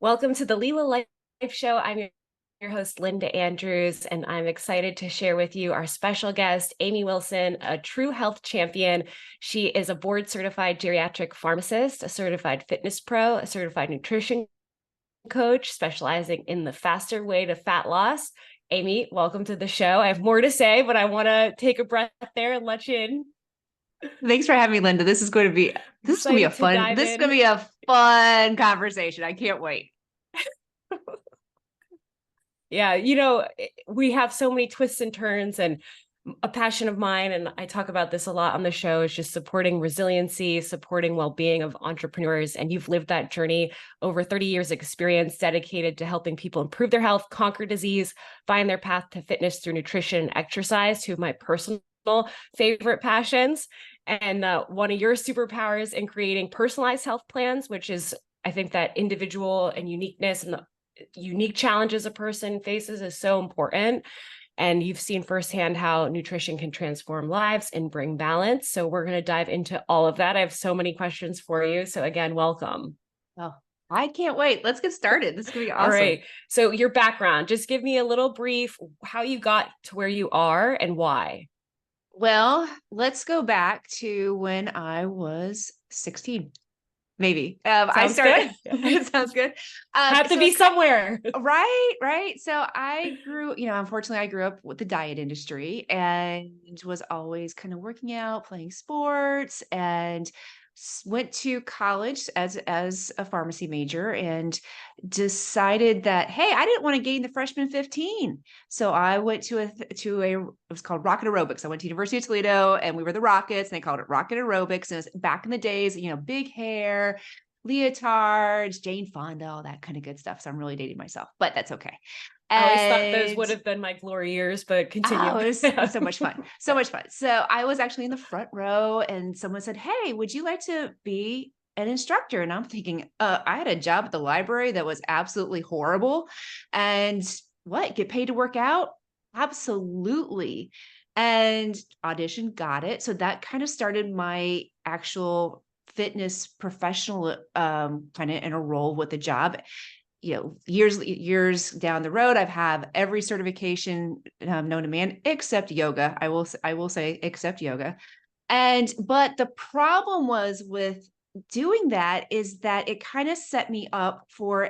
Welcome to the Leela Life Show. I'm your host, Linda Andrews, and I'm excited to share with you our special guest, Amy Wilson, a true health champion. She is a board certified geriatric pharmacist, a certified fitness pro, a certified nutrition coach, specializing in the faster way to fat loss. Amy, welcome to the show. I have more to say, but I want to take a breath there and let you in. Thanks for having me, Linda. This is going to be Excited to dive this is going in. to be a fun conversation. I can't wait. Yeah, we have so many twists and turns, and a passion of mine, and I talk about this a lot on the show, is just supporting resiliency, supporting well-being of entrepreneurs. And you've lived that journey, over 30 years experience dedicated to helping people improve their health, conquer disease, find their path to fitness through nutrition and exercise, two of my personal favorite passions. And one of your superpowers in creating personalized health plans, which is, I think, that individual and uniqueness and the unique challenges a person faces is so important. And you've seen firsthand how nutrition can transform lives and bring balance. So we're going to dive into all of that. I have so many questions for you. So again, welcome. Oh, I can't wait. Let's get started. This is going to be awesome. All right. So your background, just give me a little brief, how you got to where you are and why. Well, let's go back to when I was 16. Maybe. I started. It sounds good. Have to be somewhere. Right. So I unfortunately, I grew up with the diet industry and was always kind of working out, playing sports, and went to college as a pharmacy major and decided that, hey, I didn't want to gain the freshman 15. So I went to it was called Rocket Aerobics. I went to University of Toledo and we were the Rockets and they called it Rocket Aerobics. And it was back in the days, big hair, leotards, Jane Fonda, all that kind of good stuff. So I'm really dating myself, but that's okay. I always thought those would have been my glory years, but continue. Oh, it was so much fun. So much fun. So I was actually in the front row and someone said, hey, would you like to be an instructor? And I'm thinking, I had a job at the library that was absolutely horrible. And get paid to work out? Absolutely. And audition, got it. So that kind of started my actual fitness professional kind of in a role with the job. Years down the road, I've have every certification known to man except yoga. I will say except yoga. But the problem was with doing that is that it kind of set me up for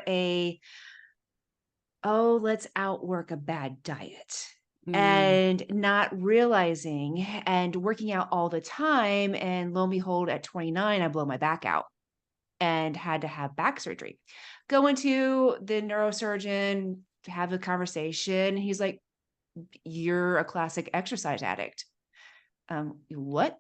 let's outwork a bad diet. And not realizing and working out all the time. And lo and behold, at 29, I blow my back out and had to have back surgery. Go into the neurosurgeon, have a conversation. He's like, you're a classic exercise addict. What?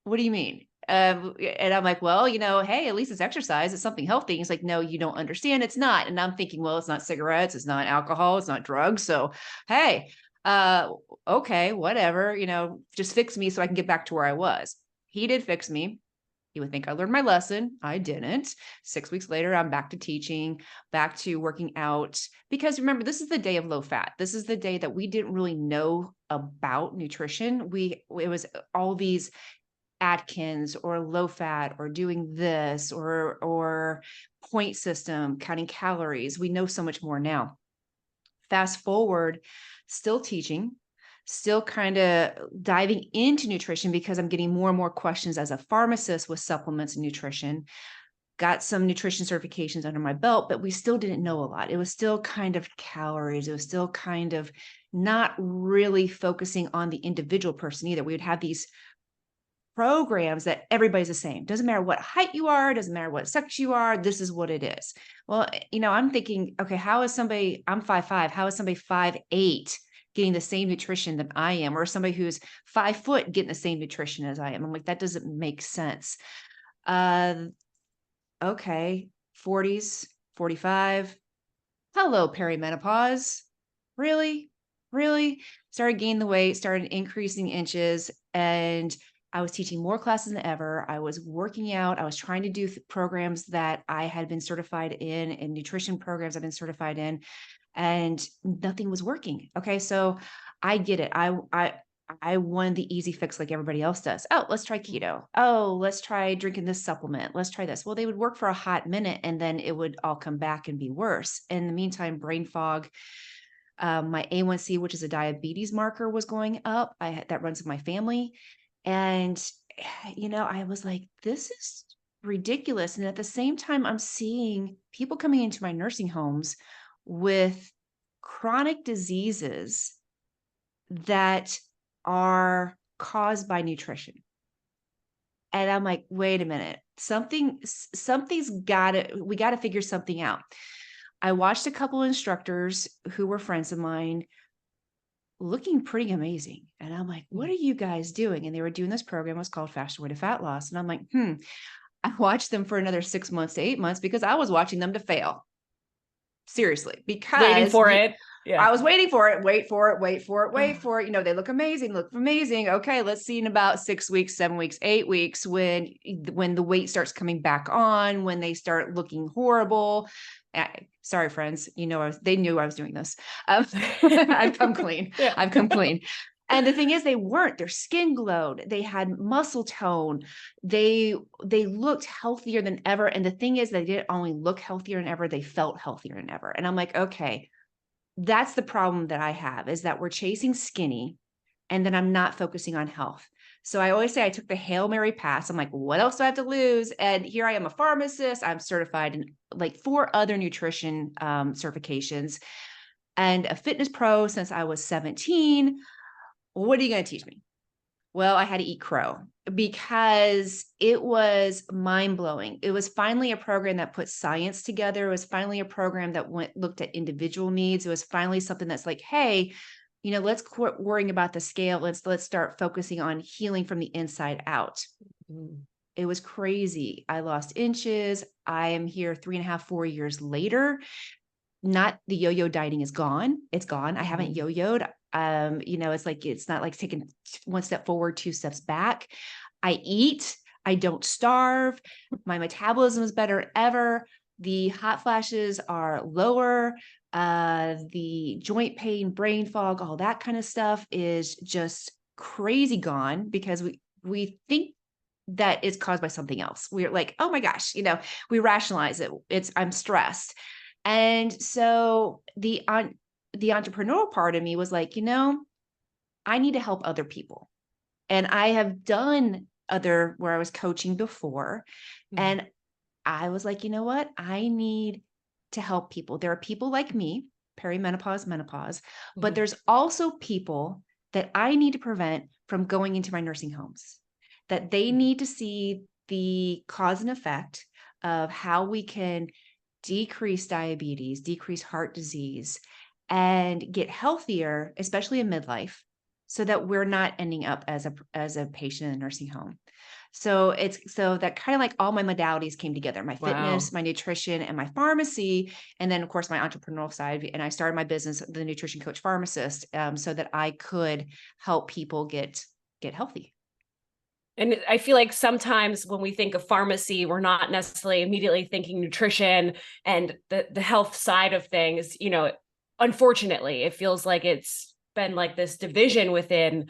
What do you mean? And I'm like, well, hey, at least it's exercise. It's something healthy. He's like, no, you don't understand. It's not. And I'm thinking, well, it's not cigarettes. It's not alcohol. It's not drugs. So, hey, okay, whatever, just fix me so I can get back to where I was. He did fix me. You would think I learned my lesson. I didn't. 6 weeks later, I'm back to teaching, back to working out. Because remember, this is the day of low fat. This is the day that we didn't really know about nutrition. It was all these Atkins or low fat or doing this or point system, counting calories. We know so much more now. Fast forward, still teaching, still kind of diving into nutrition because I'm getting more and more questions as a pharmacist with supplements and nutrition. Got some nutrition certifications under my belt, but we still didn't know a lot. It was still kind of calories. It was still kind of not really focusing on the individual person either. We would have these programs that everybody's the same. Doesn't matter what height you are, doesn't matter what sex you are, this is what it is. Well, I'm thinking, okay, how is somebody, I'm 5'5", how is somebody 5'8" getting the same nutrition that I am, or somebody who's 5 foot getting the same nutrition as I am? I'm like, that doesn't make sense. Okay, 40s, 45. Hello, perimenopause. Really? Started gaining the weight, started increasing inches, and I was teaching more classes than ever. I was working out. I was trying to do programs that I had been certified in, and nutrition programs I've been certified in, and nothing was working. Okay. So I get it. I I wanted the easy fix like everybody else does. Oh, let's try keto. Oh, let's try drinking this supplement. Let's try this. Well, they would work for a hot minute and then it would all come back and be worse. In the meantime, brain fog, my A1C, which is a diabetes marker, was going up. That runs in my family. And, I was like, this is ridiculous. And at the same time, I'm seeing people coming into my nursing homes with chronic diseases that are caused by nutrition. And I'm like, wait a minute, we got to figure something out. I watched a couple of instructors who were friends of mine looking pretty amazing. And I'm like, what are you guys doing? And they were doing this program. It was called Fast Way to Fat Loss. And I'm like, I watched them for another 6 months to 8 months because I was watching them to fail. Seriously, because Waiting for it. Yeah. I was waiting for it, wait for it. They look amazing. Okay, let's see in about 6 weeks, 7 weeks, 8 weeks, when the weight starts coming back on, when they start looking horrible. Sorry, friends, they knew I was doing this. I've come clean. Yeah. I've come clean. And the thing is, they weren't. Their skin glowed. They had muscle tone. They looked healthier than ever. And the thing is, they didn't only look healthier than ever, they felt healthier than ever. And I'm like, okay, that's the problem that I have, is that we're chasing skinny and then I'm not focusing on health. So I always say I took the Hail Mary pass. I'm like, what else do I have to lose? And here I am, a pharmacist. I'm certified in like 4 other nutrition certifications and a fitness pro since I was 17. What are you going to teach me? Well, I had to eat crow because it was mind-blowing. It was finally a program that put science together. It was finally a program that looked at individual needs. It was finally something that's like, hey, let's quit worrying about the scale. Let's start focusing on healing from the inside out. Mm. It was crazy. I lost inches. I am here 3.5, 4 years later. Not the yo-yo dieting is gone. It's gone. I haven't yo-yoed. It's not like taking 1 step forward, 2 steps back. I eat. I don't starve. My metabolism is better than ever. The hot flashes are lower. The joint pain, brain fog, all that kind of stuff is just crazy gone because we think that it's caused by something else. We're like, oh my gosh, we rationalize it. I'm stressed. And so the entrepreneurial part of me was like, I need to help other people. And I have done where I was coaching before. And I was like, you know what? I need to help people. There are people like me, perimenopause, menopause, but there's also people that I need to prevent from going into my nursing homes, that they need to see the cause and effect of how we can decrease diabetes, decrease heart disease, and get healthier, especially in midlife, so that we're not ending up as a patient in a nursing home. So that kind of like all my modalities came together, my fitness, my nutrition, and my pharmacy. And then of course my entrepreneurial side. And I started my business, the Nutrition Coach Pharmacist, so that I could help people get healthy. And I feel like sometimes when we think of pharmacy, we're not necessarily immediately thinking nutrition and the health side of things. Unfortunately, it feels like it's been like this division within.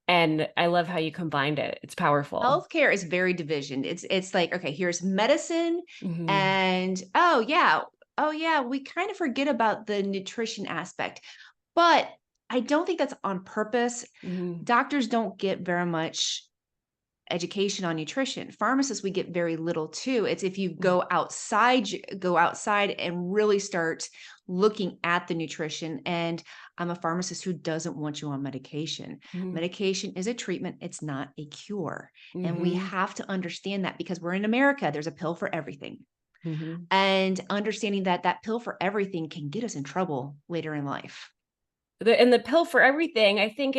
And I love how you combined it. It's powerful. Healthcare is very divisioned. It's like, okay, here's medicine and oh yeah, we kind of forget about the nutrition aspect. But I don't think that's on purpose. Doctors don't get very much education on nutrition. Pharmacists, we get very little too. It's if you go outside and really start looking at the nutrition. And I'm a pharmacist who doesn't want you on medication. Medication is a treatment. It's not a cure. And we have to understand that because we're in America, there's a pill for everything. And understanding that pill for everything can get us in trouble later in life. The pill for everything, I think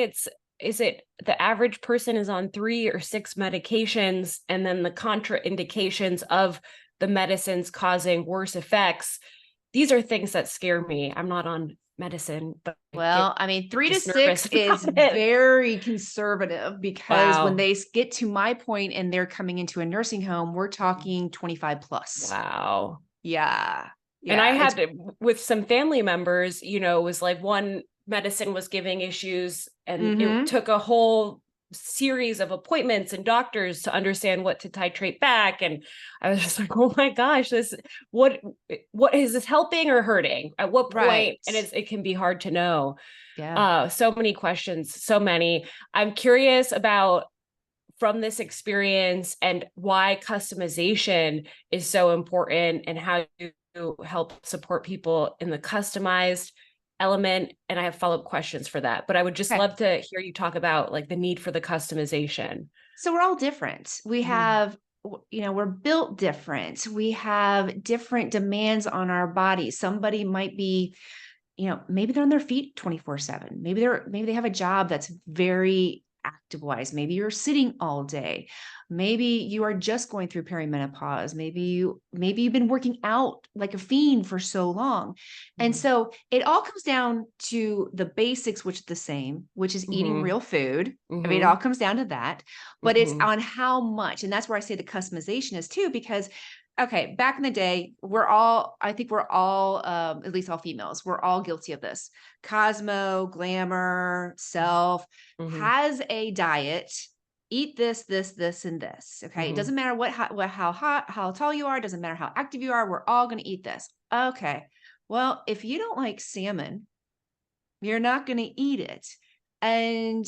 is it the average person is on 3 or 6 medications, and then the contraindications of the medicines causing worse effects. These are things that scare me. I'm not on medicine, but 3 to 6 is very conservative because when they get to my point and they're coming into a nursing home, we're talking 25 plus. Wow. Yeah. And I had with some family members, it was like one medicine was giving issues, and it Mm-hmm. took a whole series of appointments and doctors to understand what to titrate back. And I was just like, oh my gosh, this what is this helping or hurting? At what point? Right. And it can be hard to know. Yeah. So many questions, so many. I'm curious about, from this experience, and why customization is so important, and how you help support people in the customized element. And I have follow-up questions for that, but I would just Okay. love to hear you talk about like the need for the customization. So we're all different. We Mhm. have, we're built different. We have different demands on our body. Somebody might be, maybe they're on their feet 24/7. Maybe they have a job that's very active wise. Maybe you're sitting all day. Maybe you are just going through perimenopause. Maybe you've been working out like a fiend for so long. And Mhm. so it all comes down to the basics, which is the same, which is eating Mhm. real food. I mean, it all Mhm. comes down to that, but it's Mhm. on how much. And that's where I say the customization is too, because okay, back in the day, I think we're all, at least all females, we're all guilty of this. Cosmo, glamour, self Mhm. has a diet. Eat this, this, this, and this. Okay. It Mhm. doesn't matter how hot, how tall you are. Doesn't matter how active you are. We're all going to eat this. Okay. Well, if you don't like salmon, you're not going to eat it. And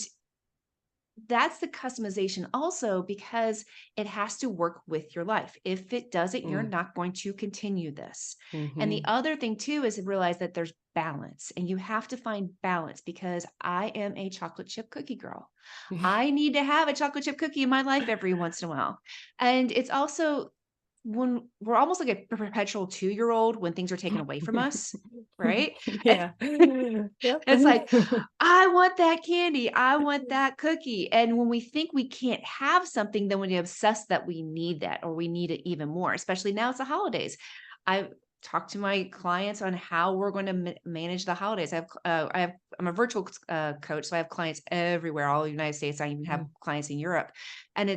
that's the customization also, because it has to work with your life. If it doesn't, you're Mhm. not going to continue this. And the Mhm. other thing too is to realize that there's balance, and you have to find balance, because I am a chocolate chip cookie girl. I need to have a chocolate chip cookie in my life every once in a while. And it's also when we're almost like a perpetual 2-year-old when things are taken away from us, right? Yeah. Yep. It's like, I want that candy. I want that cookie. And when we think we can't have something, then we obsess that we need that, or we need it even more, especially now it's the holidays. I talk to my clients on how we're going to manage the holidays. I'm a virtual coach, so I have clients everywhere, all the United States. I even have clients in Europe, and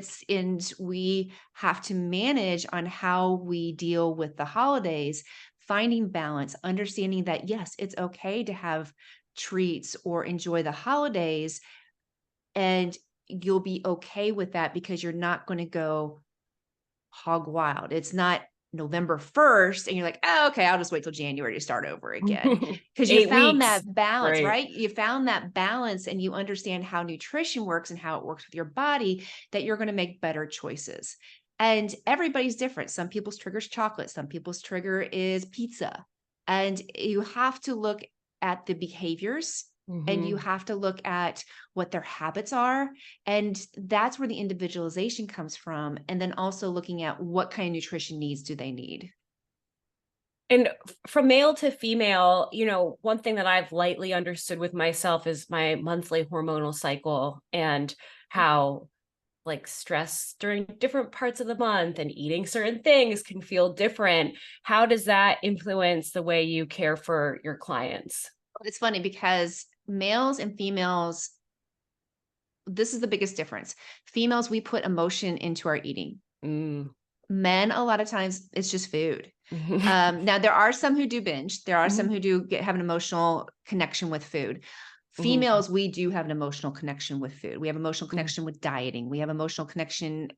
we have to manage on how we deal with the holidays, finding balance, understanding that yes, it's okay to have treats or enjoy the holidays, and you'll be okay with that because you're not going to go hog wild. It's not November 1st and you're like, oh, okay, I'll just wait till January to start over again. Because you Eight found weeks. that balance, Right. right? You found that balance, and you understand how nutrition works and how it works with your body, that you're going to make better choices. And everybody's different. Some people's trigger is chocolate, some people's trigger is pizza. And you have to look at the behaviors, and you Mhm. have to look at what their habits are, and that's where the individualization comes from. And then also looking at what kind of nutrition needs do they need. And from male to female, one thing that I've lightly understood with myself is my monthly hormonal cycle, and how like stress during different parts of the month and eating certain things can feel different. How does that influence the way you care for your clients? It's funny because males and females, this is the biggest difference. Females, we put emotion into our eating. Mm. Men, a lot of times, it's just food. Now, there are some who do binge. There are some Mhm. who do have an emotional connection with food. Mhm. Females, we do have an emotional connection with food. We have emotional Mhm. connection with dieting. We have emotional connection,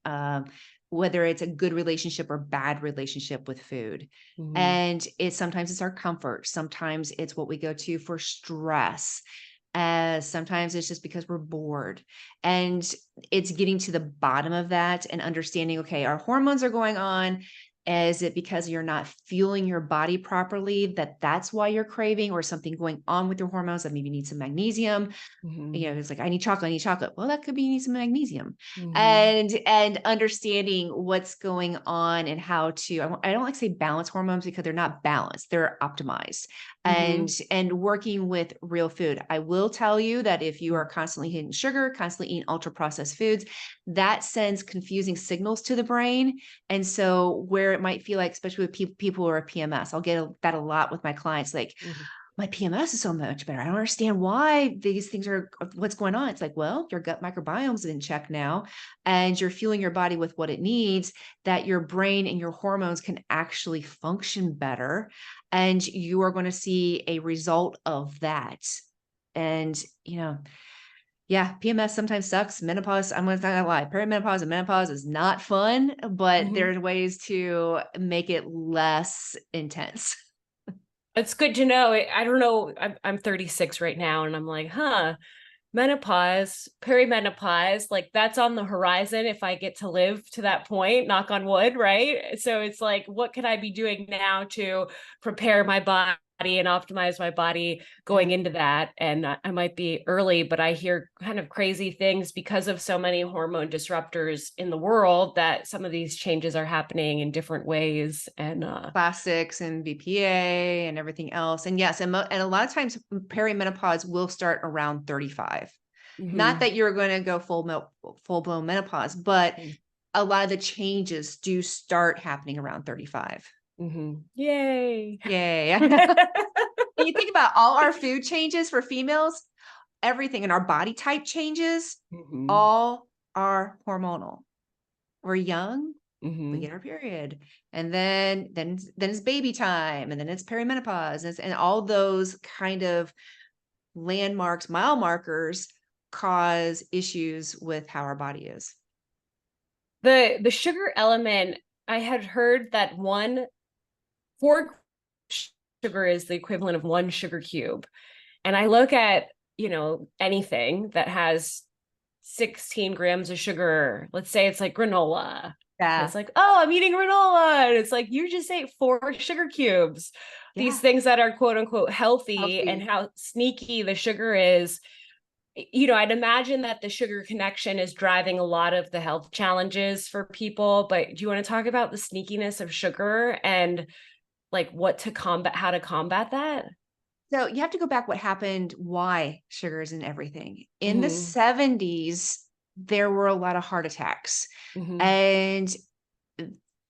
whether it's a good relationship or bad relationship with food. Mhm. And sometimes it's our comfort. Sometimes it's what we go to for stress. Sometimes it's just because we're bored. And it's getting to the bottom of that and understanding, okay, our hormones are going on. Is it because you're not fueling your body properly, that's why you're craving, or something going on with your hormones, that maybe you need some magnesium? Mhm. It's like, I need chocolate, I need chocolate. Well, that could be you need some magnesium. Mhm. And understanding what's going on, and how to, I don't like to say balance hormones, because they're not balanced, they're optimized. And Mhm. working with real food. I will tell you that if you are Mhm. constantly eating sugar, constantly eating ultra processed foods, that sends confusing signals to the brain. And so where it might feel like, especially with people who are PMS, I'll get that a lot with my clients, like, Mhm. my PMS is so much better. I don't understand why these things are, what's going on. It's like, well, your gut microbiome's in check now, and you're fueling your body with what it needs, that your brain and your hormones can actually function better. And you are going to see a result of that. And, yeah, PMS sometimes sucks. Menopause, I'm not gonna lie, perimenopause and menopause is not fun, but Mhm. there's ways to make it less intense. It's good to know. I don't know. I'm 36 right now, and I'm like, huh, menopause, perimenopause, like that's on the horizon if I get to live to that point, knock on wood, right? So it's like, what can I be doing now to prepare my body and optimize my body Yeah. going into that? And I might be early, but I hear kind of crazy things because of so many hormone disruptors in the world that some of these changes are happening in different ways. And Plastics and BPA and everything else. And yes, and a lot of times perimenopause will start around 35. Not mhm. that you're going to go full blown menopause, but Mhm. a lot of the changes do start happening around 35. Yay. Yay. And you think about all our food changes for females, everything in our body type changes, Mhm. all are hormonal. We're young, we Mhm. get our period, and then it's baby time, and then it's perimenopause, and all those kind of landmarks, mile markers cause issues with how our body is. The sugar element, I had heard that four sugar is the equivalent of one sugar cube. And I look at, anything that has 16 grams of sugar, let's say it's like granola. And it's Yeah. like, oh, I'm eating granola. And it's like, you just ate four sugar cubes. These Yeah. things that are quote unquote healthy, and Healthy. how sneaky the sugar is. I'd imagine that the sugar connection is driving a lot of the health challenges for people. But do you want to talk about the sneakiness of sugar and like how to combat that? So you have to go back what happened, why sugar is in everything. In the Mm-hmm. 70s, there were a lot of heart attacks. Mm-hmm. And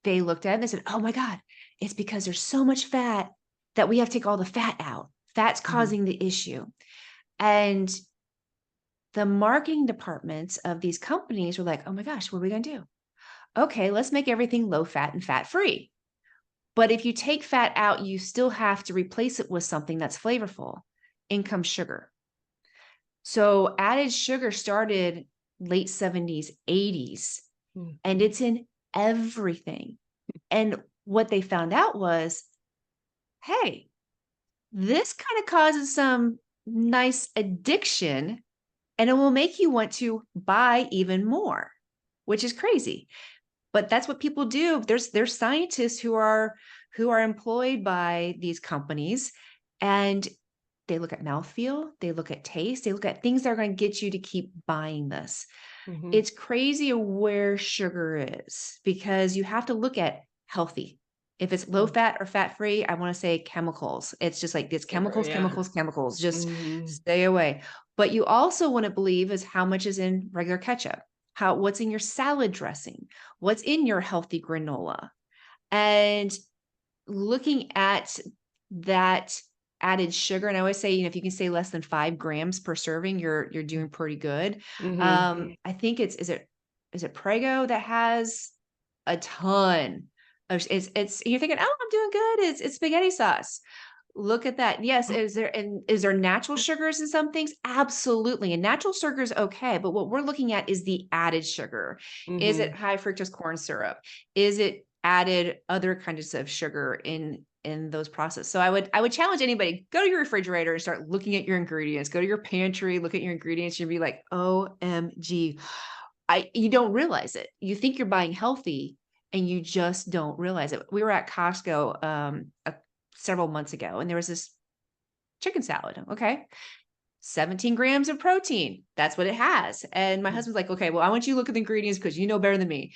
they looked at it and they said, oh my God, it's because there's so much fat that we have to take all the fat out. Fat's Mm-hmm. causing the issue. And the marketing departments of these companies were like, oh my gosh, what are we going to do? Okay, let's make everything low fat and fat free. But if you take fat out, you still have to replace it with something that's flavorful. In comes sugar. So added sugar started late 70s, 80s, and it's in everything. And what they found out was, hey, this kind of causes some nice addiction and it will make you want to buy even more, which is crazy. But that's what people do. There's scientists who are employed by these companies, and they look at mouthfeel, they look at taste, they look at things that are going to get you to keep buying this. Mm-hmm. It's crazy where sugar is because you have to look at healthy. If it's low fat or fat free, I want to say chemicals. It's just like it's Sugar, chemicals, yeah. chemicals, chemicals. Just Mm-hmm. stay away. But you also want to believe is how much is in regular ketchup, what's in your salad dressing, what's in your healthy granola. And looking at that added sugar, and I always say, if you can say less than 5 grams per serving, you're doing pretty good. Mm-hmm. I think is it Prego that has a ton of it's you're thinking, oh, I'm doing good. It's spaghetti sauce. Look at that. Yes, is there natural sugars in some things? Absolutely. And natural sugar is okay, but what we're looking at is the added sugar. Is it Mm-hmm. high fructose corn syrup? Is it added other kinds of sugar in those processes? So I would challenge anybody, go to your refrigerator and start looking at your ingredients. Go to your pantry, look at your ingredients, you'll be like, OMG. You don't realize it. You think you're buying healthy and you just don't realize it. We were at Costco several months ago, and there was this chicken salad. Okay. 17 grams of protein. That's what it has. And my husband's like, okay, well, I want you to look at the ingredients because you know better than me.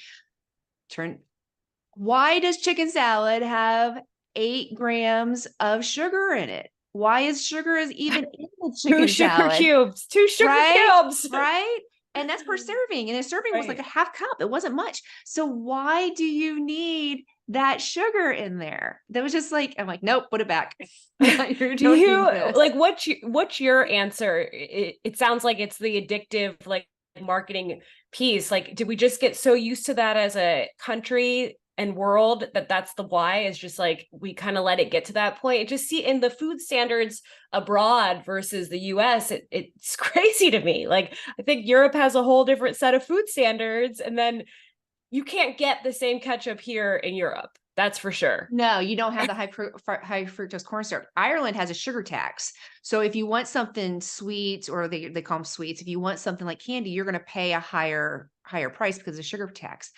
Why does chicken salad have 8 grams of sugar in it? Why is sugar is even in the Two chicken sugar salad? cubes. Two sugar Right? cubes. Right? And that's per serving. And a serving was like a Right. half cup. It wasn't much. So why do you need that sugar in there? That was just like, I'm like, nope, put it back. You Do don't you need this. like what's your answer? It sounds like it's the addictive like marketing piece. Like, did we just get so used to that as a country and world that's the why, is just like we kind of let it get to that point. It just see in the food standards abroad versus the US, it's crazy to me. Like I think Europe has a whole different set of food standards, and then you can't get the same ketchup here in Europe. That's for sure. No, you don't have the high fructose corn syrup. Ireland has a sugar tax. So if you want something sweet, or they call them sweets, if you want something like candy, you're going to pay a higher price because of sugar tax.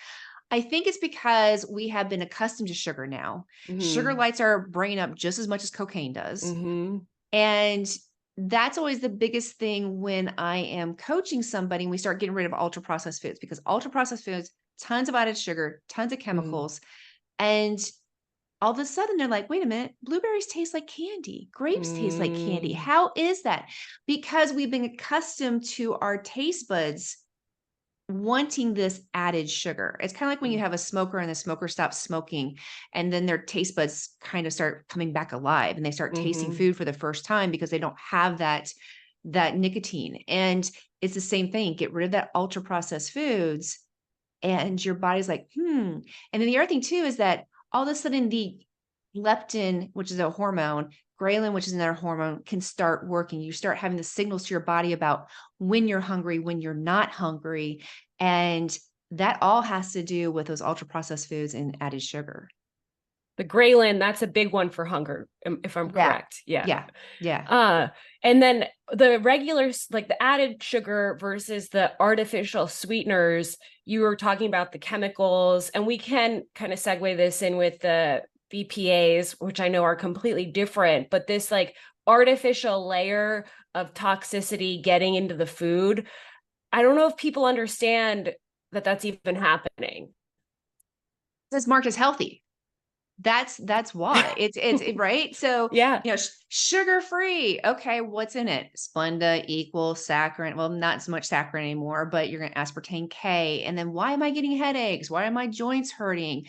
I think it's because we have been accustomed to sugar now. Sugar Mm-hmm. lights our brain up just as much as cocaine does. Mm-hmm. And that's always the biggest thing when I am coaching somebody and we start getting rid of ultra processed foods, because ultra processed foods, tons of added sugar, tons of Mm-hmm. chemicals. And all of a sudden they're like, wait a minute, blueberries taste like candy. Grapes taste like candy. Mm-hmm. How is that? Because we've been accustomed to our taste buds wanting this added sugar. It's kind of like when you have a smoker and the smoker stops smoking, and then their taste buds kind of start coming back alive and they start tasting Mm-hmm. food for the first time because they don't have that nicotine. And it's the same thing. Get rid of that ultra processed foods and your body's like, And then the other thing too is that all of a sudden the leptin, which is a hormone, ghrelin, which is another hormone, can start working. You start having the signals to your body about when you're hungry, when you're not hungry. And that all has to do with those ultra processed foods and added sugar. The ghrelin, that's a big one for hunger, if I'm Yeah. correct. Yeah. Yeah. Yeah. And then the regular, like the added sugar versus the artificial sweeteners, you were talking about the chemicals, and we can kind of segue this in with the BPAs, which I know are completely different, but this like artificial layer of toxicity getting into the food. I don't know if people understand that that's even happening. It's marked as healthy. That's why it's right. So, Yeah. sugar free. Okay, what's in it? Splenda equals saccharin. Well, not so much saccharin anymore, but you're going to aspartame K. And then why am I getting headaches? Why are my joints hurting?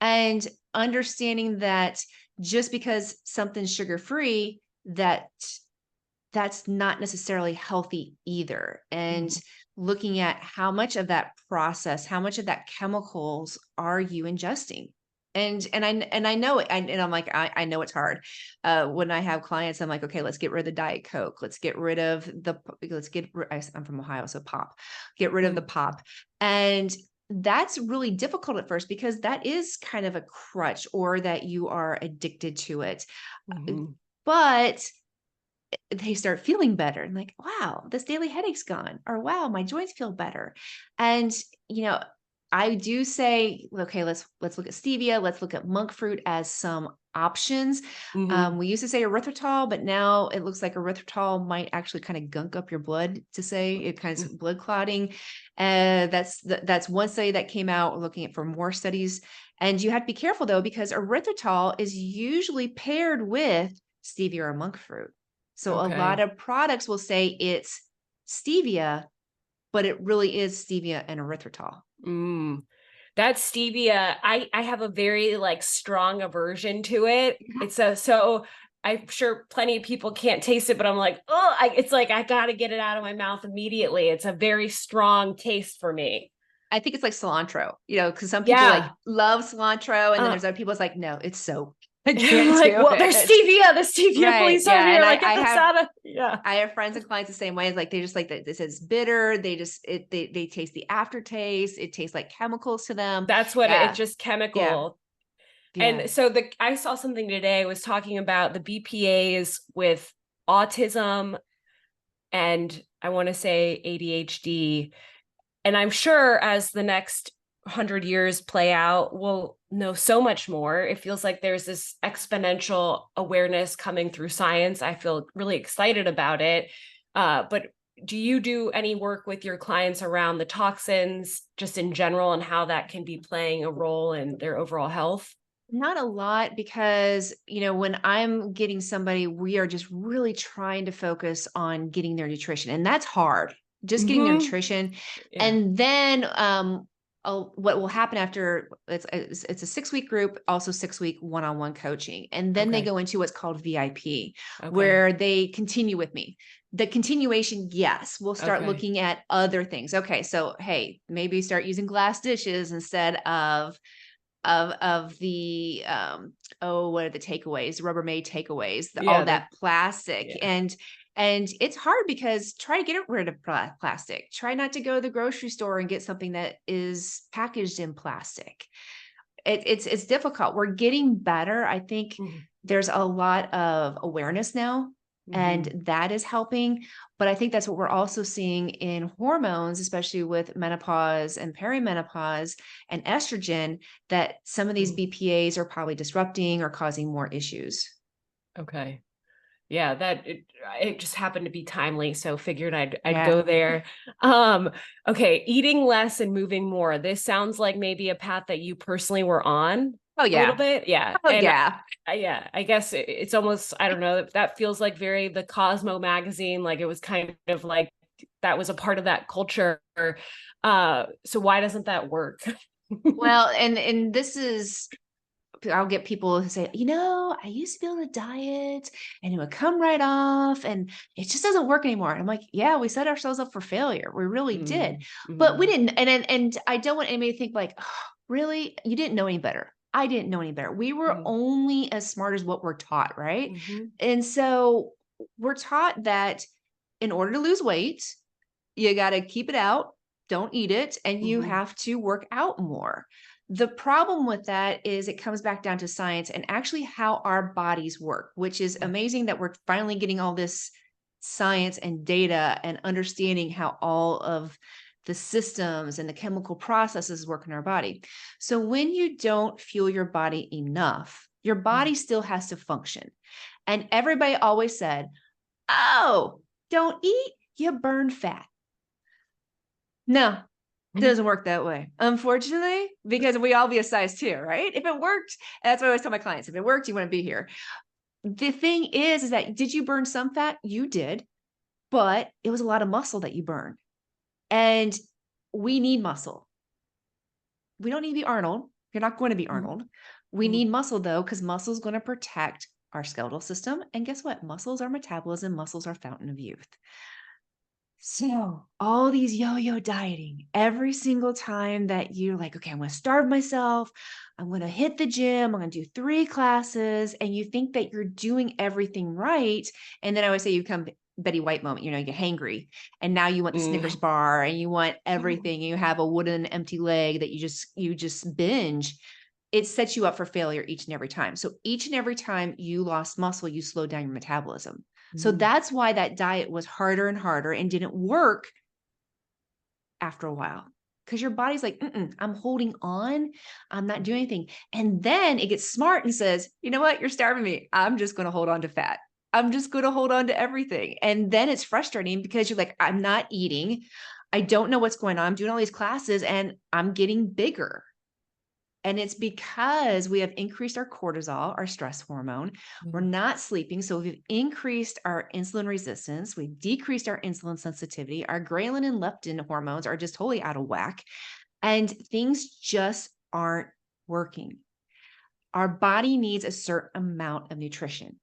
And understanding that just because something's sugar free, that's not necessarily healthy either. And Mhm. looking at how much of that process, how much of that chemicals are you ingesting? And I know it, and I'm like, I know it's hard. When I have clients, I'm like, okay, let's get rid of the Diet Coke. Let's get rid of I'm from Ohio, so pop. Get rid of the Mhm. pop. And that's really difficult at first because that is kind of a crutch, or that you are addicted to it. Mhm. But they start feeling better and like, wow, this daily headache's gone, or wow, my joints feel better. And, you know, I do say, okay, let's look at stevia. Let's look at monk fruit as some options. Mhm. We used to say erythritol, but now it looks like erythritol might actually kind of gunk up your blood, to say it kind Mhm. of blood clotting. And that's one study that came out. We're looking at for more studies. And you have to be careful though, because erythritol is usually paired with stevia or monk fruit. So a lot Okay. of products will say it's stevia, but it really is stevia and erythritol. Mm. That stevia, I have a very like strong aversion to it. It's a so I'm sure plenty of people can't taste it, but I'm like, oh, it's like I gotta get it out of my mouth immediately. It's a very strong taste for me. I think it's like cilantro, because some people like Yeah. love cilantro, and then Uh, there's other people that's like, no, it's soap. I can't like, do well, there's it. stevia, the stevia Right. police are Yeah. And here. I, Like, I get this have out of yeah. I have friends and clients the same way. Like they just like that. It says bitter. They taste the aftertaste. It tastes like chemicals to them. That's what it's Yeah. just Yeah. chemical. Yeah. And so I saw something today was talking about the BPAs with autism and I want to say ADHD. And I'm sure as the next 100 years play out, we'll know so much more. It feels like there's this exponential awareness coming through science. I feel really excited about it. But do you do any work with your clients around the toxins just in general and how that can be playing a role in their overall health? Not a lot, because, when I'm getting somebody, we are just really trying to focus on getting their nutrition. And that's hard, just getting their Mm-hmm. nutrition. Yeah. And then what will happen after, it's a 6-week group, also 6-week one-on-one coaching. And then they Okay. go into what's called VIP, Okay. where they continue with me. The continuation, yes, we'll start Okay. looking at other things. Okay, so hey, maybe start using glass dishes instead of of the what are the takeaways, Rubbermaid takeaways, all Yeah, that plastic. yeah. And it's hard because try to get rid of plastic. Try not to go to the grocery store and get something that is packaged in plastic. It's difficult. We're getting better. I think Mhm. there's a lot of awareness now, and Mhm. that is helping. But I think that's what we're also seeing in hormones, especially with menopause and perimenopause and estrogen, that some of these Mhm. BPAs are probably disrupting or causing more issues. Okay. Yeah, it just happened to be timely, so figured I'd Yeah. go there. Um, okay, eating less and moving more. This sounds like maybe a path that you personally were on Oh a little yeah. bit. Yeah. Oh And yeah. yeah, I guess it's almost, I don't know, that feels like very the Cosmo magazine, like it was kind of like that was a part of that culture. So why doesn't that work? Well, and this is I'll get people who say, I used to be on a diet and it would come right off and it just doesn't work anymore. And I'm like, yeah, we set ourselves up for failure. We really did. Mm, But we mm, didn't. And I don't want anybody to think like, oh, really? You didn't know any better. I didn't know any better. We were mm, only as smart as what we're taught, right? mhm, And so we're taught that in order to lose weight, you got to keep it out, don't eat it, and you mhm, have to work out more. The problem with that is it comes back down to science and actually how our bodies work, which is mm, amazing that we're finally getting all this science and data and understanding how all of the systems and the chemical processes work in our body. So when you don't fuel your body enough, your mm, body still has to function. And everybody always said, oh, don't eat, you burn fat. No, it mhm, doesn't work that way, unfortunately, because we all be a size 2, right? If it worked, that's what I always tell my clients. If it worked, you want to be here. The thing is that did you burn some fat? You did, but it was a lot of muscle that you burned. And we need muscle. We don't need to be Arnold. You're not going to be mhm, Arnold. We mhm, need muscle though, because muscle is going to protect our skeletal system. And guess what? Muscles are metabolism, muscles are fountain of youth. So, all these yo-yo dieting, every single time that you're like, okay, I'm going to starve myself, I'm going to hit the gym, I'm going to do 3 classes, and you think that you're doing everything right. And then I would say you come Betty White moment, you get hangry, and now you want the Snickers mm. bar and you want everything. And you have a wooden empty leg that you just binge. It sets you up for failure each and every time. So each and every time you lost muscle, you slowed down your metabolism. So Mhm, that's why that diet was harder and harder and didn't work after a while. Because your body's like, I'm holding on. I'm not doing anything. And then it gets smart and says, you know what? You're starving me. I'm just going to hold on to fat. I'm just going to hold on to everything. And then it's frustrating because you're like, I'm not eating. I don't know what's going on. I'm doing all these classes and I'm getting bigger. And it's because we have increased our cortisol, our stress hormone. We're mhm, not sleeping. So we've increased our insulin resistance. We've decreased our insulin sensitivity. Our ghrelin and leptin hormones are just totally out of whack. And things just aren't working. Our body needs a certain amount of nutrition.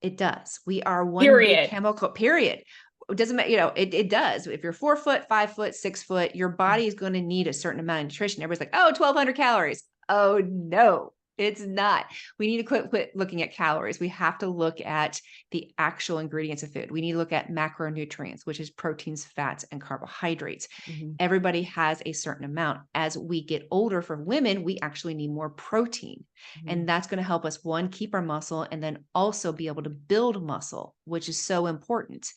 It does. We are one big period. chemical, period. It doesn't matter, it does. If you're 4 foot, 5 foot, 6 foot, your Mm, body is going to need a certain amount of nutrition. Everybody's like, oh, 1,200 calories. Oh, no, it's not. We need to quit looking at calories. We have to look at the actual ingredients of food. We need to look at macronutrients, which is proteins, fats, and carbohydrates. mhm, Everybody has a certain amount. As we get older, for women, we actually need more protein. mhm, And that's going to help us, one, keep our muscle, and then also be able to build muscle, which is so important.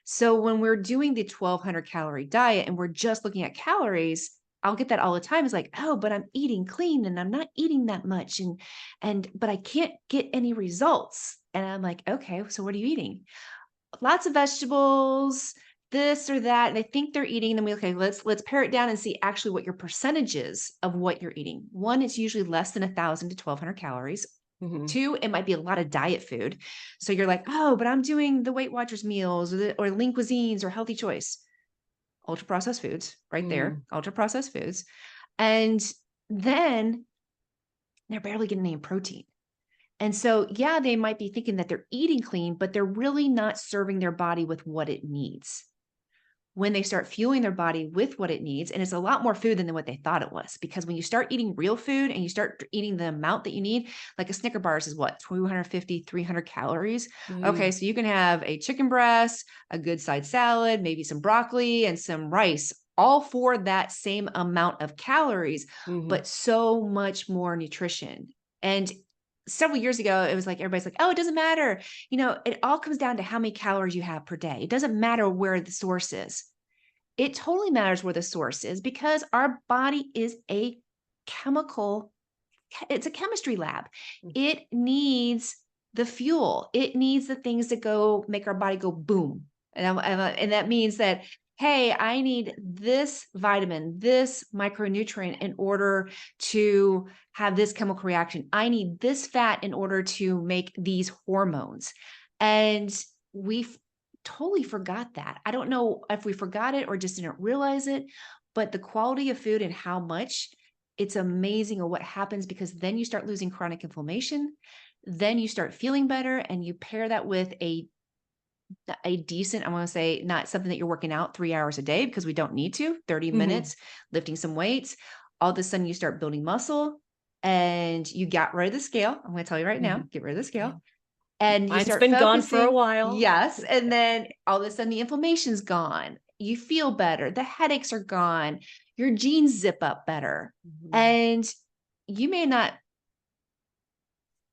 So when we're doing the 1,200 calorie diet and we're just looking at calories, I'll get that all the time. It's like, oh, but I'm eating clean and I'm not eating that much. But I can't get any results. And I'm like, okay, so what are you eating? Lots of vegetables, this or that. And they think they're eating them. Okay, let's pare it down and see actually what your percentages of what you're eating. One, it's usually less than 1,000 to 1,200 calories. mhm, 2, it might be a lot of diet food. So you're like, oh, but I'm doing the Weight Watchers meals or lean cuisines or healthy choice. Ultra processed foods, right there, mm, ultra processed foods. And then they're barely getting any protein. And so, yeah, they might be thinking that they're eating clean, but they're really not serving their body with what it needs. when they start fueling their body with what it needs. And it's a lot more food than what they thought it was, because when you start eating real food and you start eating the amount that you need, like a Snicker bars is what, 250, 300 calories. Okay. So you can have a chicken breast, a good side salad, maybe some broccoli and some rice, all for that same amount of calories, but so much more nutrition. And several years ago, it was like, everybody's like, oh, it doesn't matter. It all comes down to how many calories you have per day. It doesn't matter where the source is. It totally matters where the source is, because our body is it's a chemistry lab. It needs the fuel. It needs the things that make our body go boom. And that means that, hey, I need this vitamin, this micronutrient in order to have this chemical reaction. I need this fat in order to make these hormones. And we totally forgot that. I don't know if we forgot it or just didn't realize it, but the quality of food and how much, it's amazing what happens, because then you start losing chronic inflammation. Then you start feeling better, and you pair that with a decent, I want to say, not something that you're working out 3 hours a day, because we don't need to, 30 minutes lifting some weights. All of a sudden you start building muscle, and you got rid of the scale. I'm going to tell you right now, get rid of the scale. And you Mine's start been gone for a focusing. while. Yes. And then all of a sudden the inflammation's gone. You feel better. The headaches are gone. Your jeans zip up better. And you may not,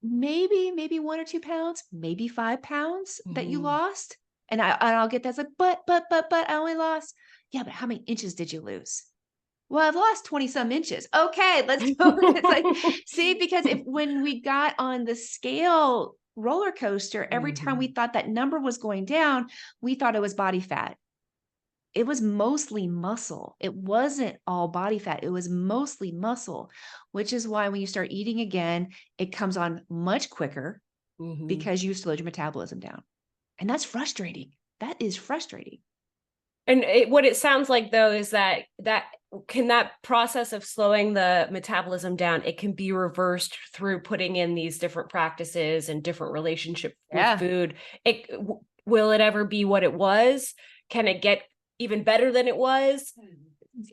maybe 1 or 2 pounds, maybe 5 pounds that you lost. And I'll get that's like, but I only lost. Yeah, but how many inches did you lose? Well, I've lost 20 some inches. Okay, let's go. It's like, see, because when we got on the scale roller coaster, every time we thought that number was going down, we thought it was body fat. It was mostly muscle. It wasn't all body fat. It was mostly muscle, which is why when you start eating again, it comes on much quicker, because you slowed your metabolism down. And that's frustrating. That is frustrating. And what it sounds like, though, is that process of slowing the metabolism down, it can be reversed through putting in these different practices and different relationship with food. Will it ever be what it was? Can it get even better than it was?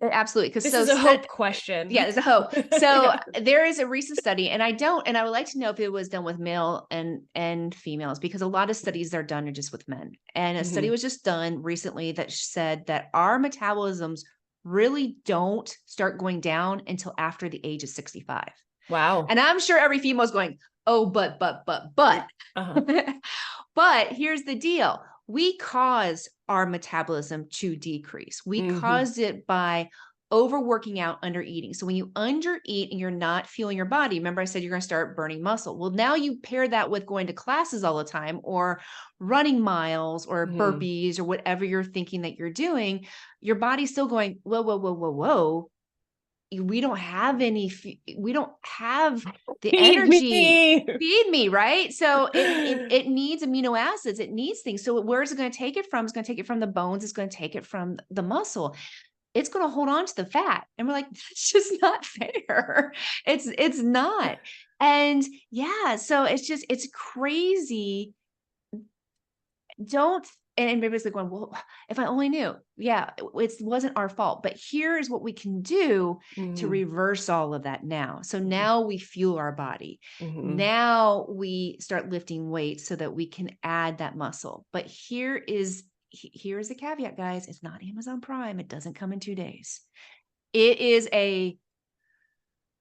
Absolutely. Because this is a hope question. Yeah, there's a hope. So there is a recent study, and I would like to know if it was done with male and females, because a lot of studies that are done are just with men. And a study was just done recently that said that our metabolisms really don't start going down until after the age of 65. Wow. And I'm sure every female is going, oh, but. But here's the deal. We cause our metabolism to decrease. We caused it by overworking out, under eating. So when you under eat and you're not fueling your body, remember I said you're going to start burning muscle. Well, now you pair that with going to classes all the time, or running miles, or burpees, or whatever you're thinking that you're doing. Your body's still going, whoa. We don't have we don't have the energy. Feed me, right? So it needs amino acids. It needs things. So where is it going to take it from? It's going to take it from the bones. It's going to take it from the muscle. It's going to hold on to the fat. And we're like, it's just not fair. It's not. And yeah, so it's crazy. And everybody's like going, well, if I only knew. Yeah, it wasn't our fault. But here is what we can do to reverse all of that now. So now we fuel our body. Now we start lifting weights so that we can add that muscle. But here's the caveat, guys. It's not Amazon Prime. It doesn't come in 2 days. It is a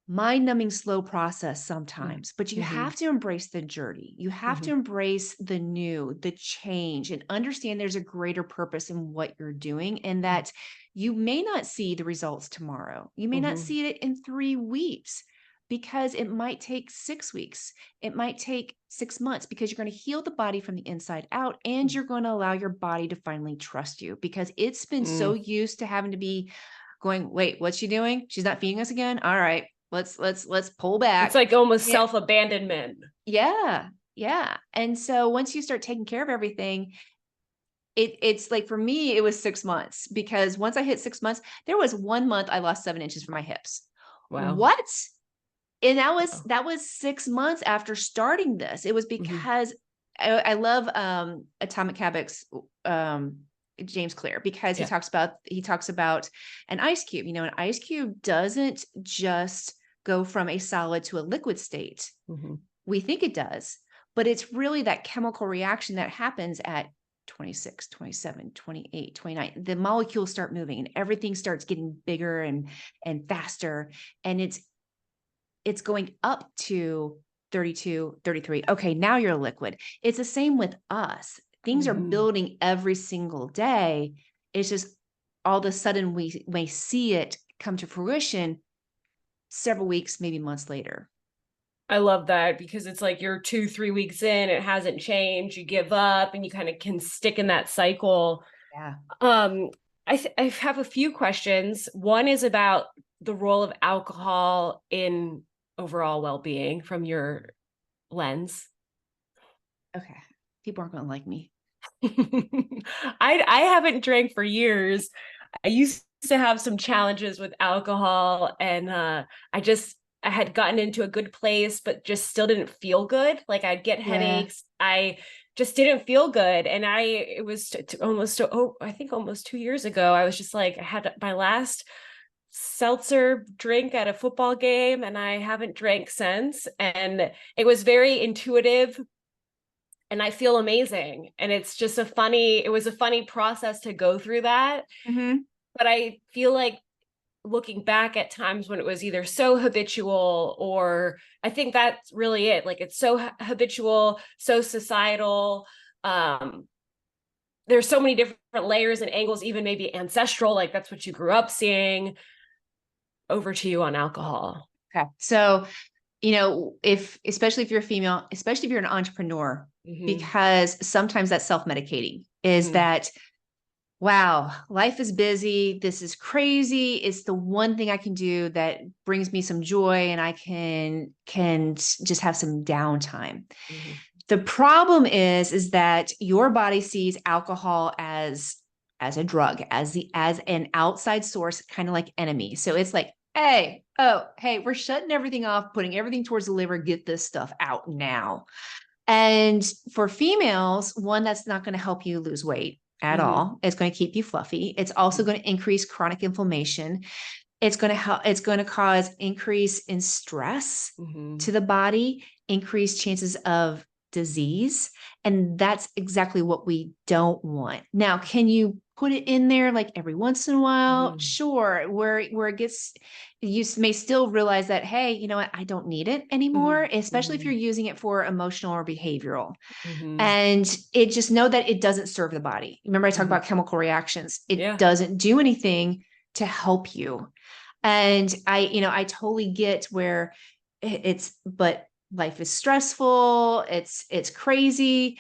mind-numbing slow process sometimes, but you have to embrace the journey. You have to embrace the new, the change, and understand there's a greater purpose in what you're doing, and that you may not see the results tomorrow. You may not see it in 3 weeks, because it might take 6 weeks. It might take 6 months, because you're going to heal the body from the inside out, and you're going to allow your body to finally trust you, because it's been so used to having to be going, wait, what's she doing? She's not feeding us again. All right. Let's pull back. It's like almost self-abandonment. Yeah. And so once you start taking care of everything, it's like, for me, it was 6 months, because once I hit 6 months, there was 1 month I lost 7 inches from my hips. Wow. What? And that was 6 months after starting this. It was because I love Atomic Habits James Clear, because Yeah. he talks about an ice cube. An ice cube doesn't just go from a solid to a liquid state. Mhm. We think it does, but it's really that chemical reaction that happens at 26, 27, 28, 29. The molecules start moving and everything starts getting bigger and faster. And it's going up to 32, 33. Okay, now you're a liquid. It's the same with us. Things are Mhm. building every single day. It's just all of a sudden we may see it come to fruition several weeks, maybe months later. I love that because it's like you're 2, 3 weeks in, it hasn't changed, you give up and you kind of can stick in that cycle. Yeah. Um, I have a few questions. One is about the role of alcohol in overall well-being from your lens. Okay. People aren't going to like me. I haven't drank for years. I used to have some challenges with alcohol, and I had gotten into a good place, but just still didn't feel good. Like I'd get Yeah. headaches. I just didn't feel good, and it was I think almost 2 years ago. I was just like I had my last seltzer drink at a football game, and I haven't drank since. And it was very intuitive and I feel amazing. And it was a funny process to go through that. Hmm. But I feel like looking back at times when it was either so habitual or I think that's really it. Like it's so habitual, so societal. Um, there's so many different layers and angles, even maybe ancestral, like that's what you grew up seeing. Over to you on alcohol. Okay. So, especially if you're a female, especially if you're an entrepreneur, Mm-hmm. because sometimes that's self-medicating, is Mm-hmm. that, wow, life is busy. This is crazy. It's the one thing I can do that brings me some joy and I can just have some downtime. Mm-hmm. The problem is that your body sees alcohol as a drug, as an outside source, kind of like enemy. So it's like, hey, oh, hey, we're shutting everything off, putting everything towards the liver. Get this stuff out now. And for females, one, that's not going to help you lose weight at Mm-hmm. all. It's going to keep you fluffy. It's also going to increase chronic inflammation. It's going to help, it's going to cause increase in stress Mm-hmm. to the body, increased chances of disease. And that's exactly what we don't want. Now, can you put it in there like every once in a while? Mm-hmm. Sure. Where it gets, you may still realize that, hey, you know what? I don't need it anymore, especially if Mm-hmm. you're using it for emotional or behavioral. Mm-hmm. And it just know that it doesn't serve the body. Remember, I talked Mm-hmm. about chemical reactions. It Yeah. doesn't do anything to help you. And I totally get where but life is stressful. It's crazy.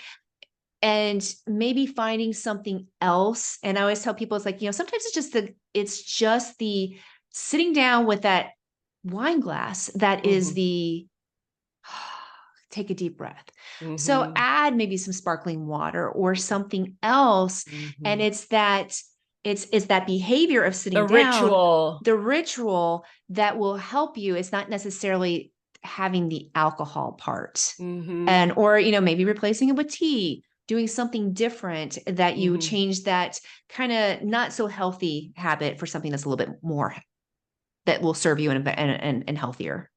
And maybe finding something else. And I always tell people, it's like, sometimes it's just the sitting down with that wine glass that is Mm-hmm. the take a deep breath. So Mm-hmm. add maybe some sparkling water or something else. And Mm-hmm. it's that behavior of The sitting down, ritual. the ritual that will help you. It's not necessarily having the alcohol part. Mm-hmm. And or maybe replacing it with tea, doing something different that you Mm-hmm. change that kind of not so healthy habit for something that's a little bit more that will serve you and healthier.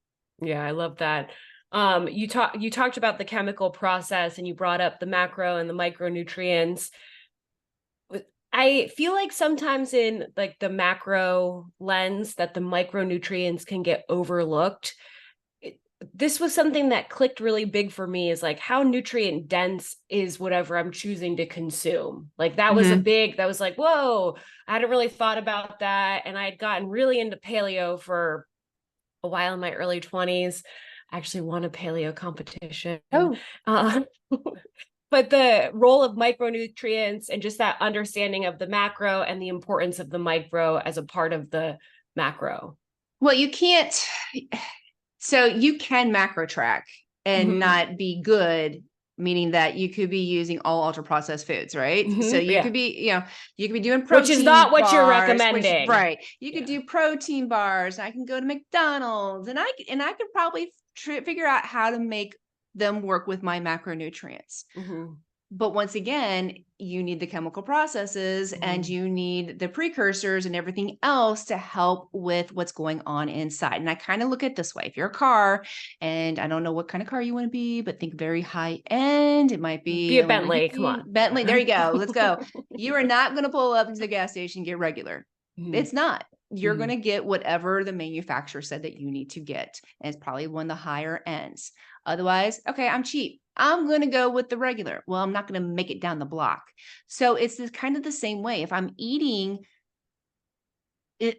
Yeah, I love that. You talked about the chemical process and you brought up the macro and the micronutrients. I feel like sometimes in like the macro lens that the micronutrients can get overlooked. This was something that clicked really big for me is like how nutrient dense is whatever I'm choosing to consume. Like Mhm. that was like, whoa, I hadn't really thought about that. And I had gotten really into paleo for a while in my early 20s. I actually won a paleo competition. Oh, Uh, but the role of micronutrients and just that understanding of the macro and the importance of the micro as a part of the macro. well, you can't. So you can macro track and Mm-hmm. not be good, meaning that you could be using all ultra processed foods, right? So Mm-hmm. you Yeah. could be, you could be doing Which is not protein what you're bars, which recommending. right. You could Yeah. do protein bars. I can go to McDonald's and I could probably figure out how to make them work with my macronutrients. Mm-hmm. But once again, you need the chemical processes and you need the precursors and everything else to help with what's going on inside. And I kind of look at it this way. If you're a car, and I don't know what kind of car you want to be, but think very high end. It might Be be a a Bentley. Come on. Bentley. There you go. Let's go. You are not going to pull up into the gas station and get regular. Mhm. It's not. You're going Mhm. to get whatever the manufacturer said that you need to get. And it's probably one of the higher ends. Otherwise, okay, I'm cheap. I'm going to go with the regular. Well, I'm not going to make it down the block. So it's this kind of the same way. If I'm eating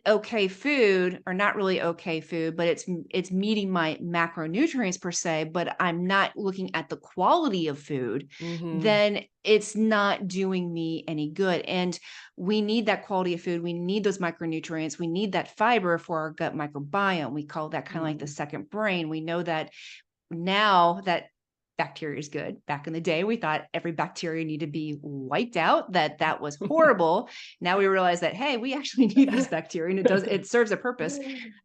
okay food, or not really okay food, but it's meeting my macronutrients per se, but I'm not looking at the quality of food, Mhm. then it's not doing me any good. And we need that quality of food. We need those micronutrients. We need that fiber for our gut microbiome. We call that kind of like the Mhm. second brain. We know that now that bacteria is good. Back in the day, we thought every bacteria needed to be wiped out, that was horrible. Now we realize that, hey, we actually need this bacteria and it serves a purpose.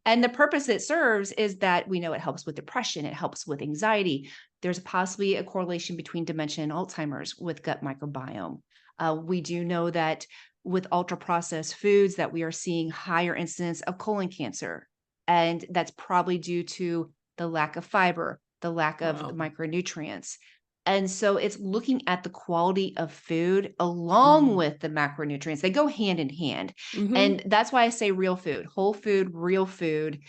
And the purpose it serves is that we know it helps with depression, it helps with anxiety. There's possibly a correlation between dementia and Alzheimer's with gut microbiome. We do know that with ultra processed foods that we are seeing higher incidence of colon cancer. And that's probably due to the lack of fiber, the lack of the Wow. micronutrients. And so it's looking at the quality of food along Mhm. with the macronutrients. They go hand in hand. Mhm. And that's why I say real food, whole food, real food.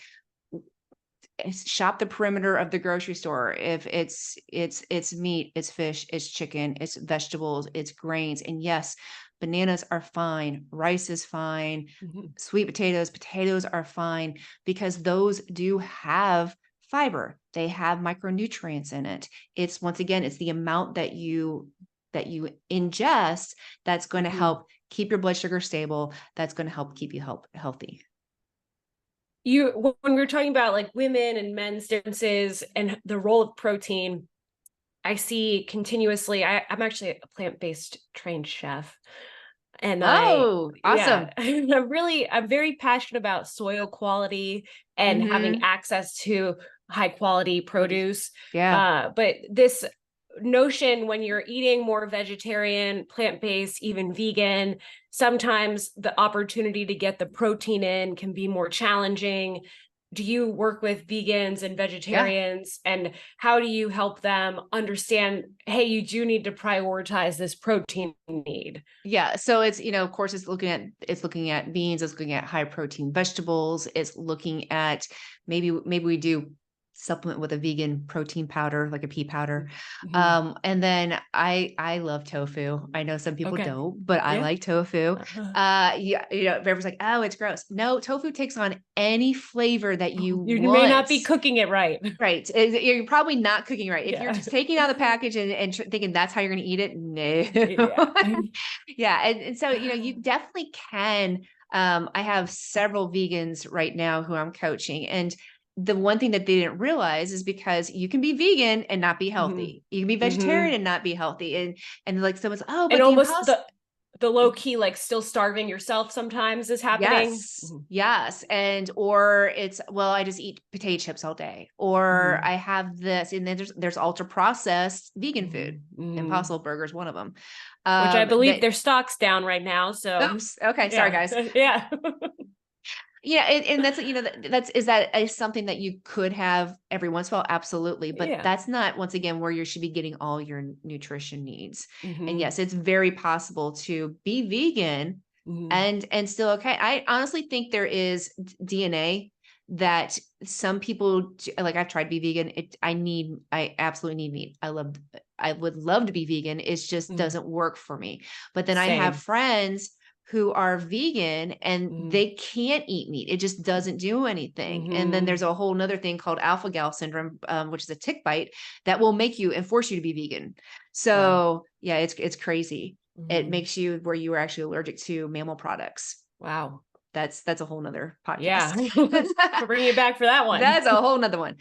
Shop the perimeter of the grocery store. If it's meat, it's fish, it's chicken, it's vegetables, it's grains. And yes, bananas are fine, rice is fine, Mhm. sweet potatoes are fine, because those do have fiber. They have micronutrients in it. It's once again, it's the amount that you ingest that's going to Mhm. help keep your blood sugar stable, that's going to help keep you healthy. When we're talking about like women and men's differences and the role of protein, I see continuously. I'm actually a plant-based trained chef. And Oh, yeah, awesome. I'm very passionate about soil quality and having Mhm. access to high quality produce. Yeah. But this notion when you're eating more vegetarian, plant-based, even vegan, sometimes the opportunity to get the protein in can be more challenging. Do you work with vegans and Yeah. vegetarians, and how do you help them understand, hey, you do need to prioritize this protein need? Yeah. So it's, of course it's looking at beans, it's looking at high protein vegetables, it's looking at maybe we do supplement with a vegan protein powder, like a pea powder. Mhm. And then I love tofu. I know some people Okay. don't, but I Yeah. like tofu. Uh-huh. Yeah, everyone's like, oh, it's gross. No, tofu takes on any flavor that you You may not want. be cooking it right. Right. You're probably not cooking right. If you're Yeah. just taking out the package and thinking that's how you're going to eat it, Yeah. no. Yeah. And so, you definitely can. I have several vegans right now who I'm coaching. And the one thing that they didn't realize is because you can be vegan and not be Mhm. healthy. You can be vegetarian Mhm. and not be healthy. And like someone's, oh, And but the almost impossible. the low key, like still starving yourself sometimes is happening. Yes. Mhm. Yes. Or it's, well, I just eat potato chips all day. Or Mhm. I have this, and then there's ultra processed vegan food. Mhm. Mhm. Impossible Burger is one of them. Which I believe That their stock's down right now. So oops. Okay, sorry yeah. guys. Yeah. Yeah, and that's that is something that you could have every once in a while, absolutely, but Yeah. that's not once again where you should be getting all your nutrition needs. And Mhm. yes, it's very possible to be vegan Mhm. and still okay. I honestly think there is DNA that some people like. I've tried to be vegan. I absolutely need meat. I would love to be vegan. It just Mhm. doesn't work for me. But then I have Same. friends who are vegan and Mhm. they can't eat meat. It just doesn't do anything. And then there's Mhm. a whole nother thing called alpha gal syndrome, which is a tick bite that will make you and force you to be vegan. Wow. So yeah, it's crazy. It Mhm. makes you where you are actually allergic to mammal products. Wow. That's a whole nother podcast. Yeah. For bringing it back for that one. That's a whole nother one.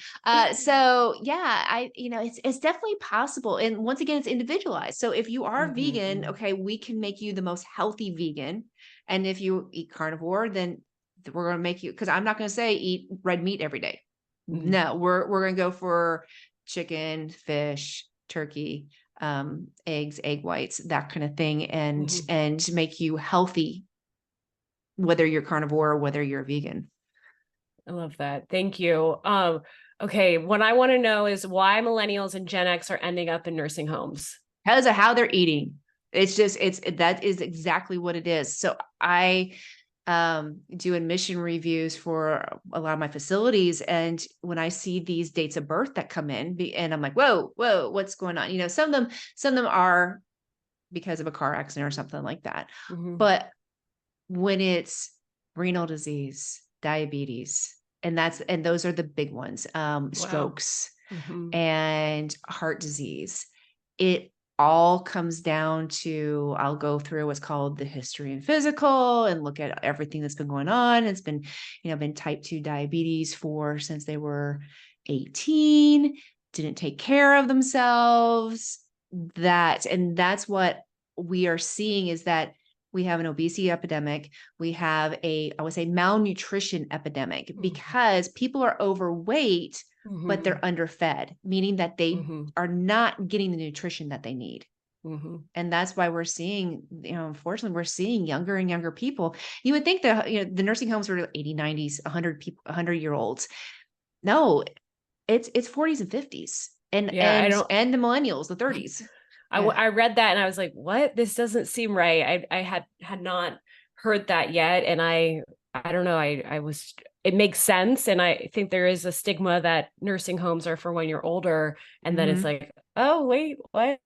So yeah, it's definitely possible. And once again, it's individualized. So if you are vegan, Mhm. okay, we can make you the most healthy vegan. And if you eat carnivore, then we're going to make you, because I'm not going to say eat red meat every day. Mhm. No, we're going to go for chicken, fish, turkey. eggs, egg whites, that kind of thing, and Mhm. and make you healthy, whether you're carnivore or whether you're vegan. I love that. Thank you. Okay, what I want to know is why millennials and Gen X are ending up in nursing homes. Because of how they're eating. That is exactly what it is. So I do admission reviews for a lot of my facilities. And when I see these dates of birth that come in, and I'm like, whoa, what's going on? Some of them are because of a car accident or something like that. Mhm. But when it's renal disease, diabetes, and those are the big ones, Wow. strokes Mhm. and heart disease. It all comes down to, I'll go through what's called the history and physical and look at everything that's been going on. It's been type 2 diabetes since they were 18, didn't take care of themselves. And that's what we are seeing, is that we have an obesity epidemic. We have I would say, malnutrition epidemic, Mhm. because people are overweight, but Mhm. they're underfed, meaning that they Mhm. are not getting the nutrition that they need. Mhm. And that's why we're seeing, unfortunately, we're seeing younger and younger people. You would think that, the nursing homes were 80, 90s, 100 people, 100-year-olds. No, it's 40s and 50s, and Yeah, I and don't and the millennials, the 30s. Yeah. I read that and I was like, what? This doesn't seem right. I had not heard that yet. And I don't know. I was, it makes sense. And I think there is a stigma that nursing homes are for when you're older. And then it's Hmm. like, oh, wait, what?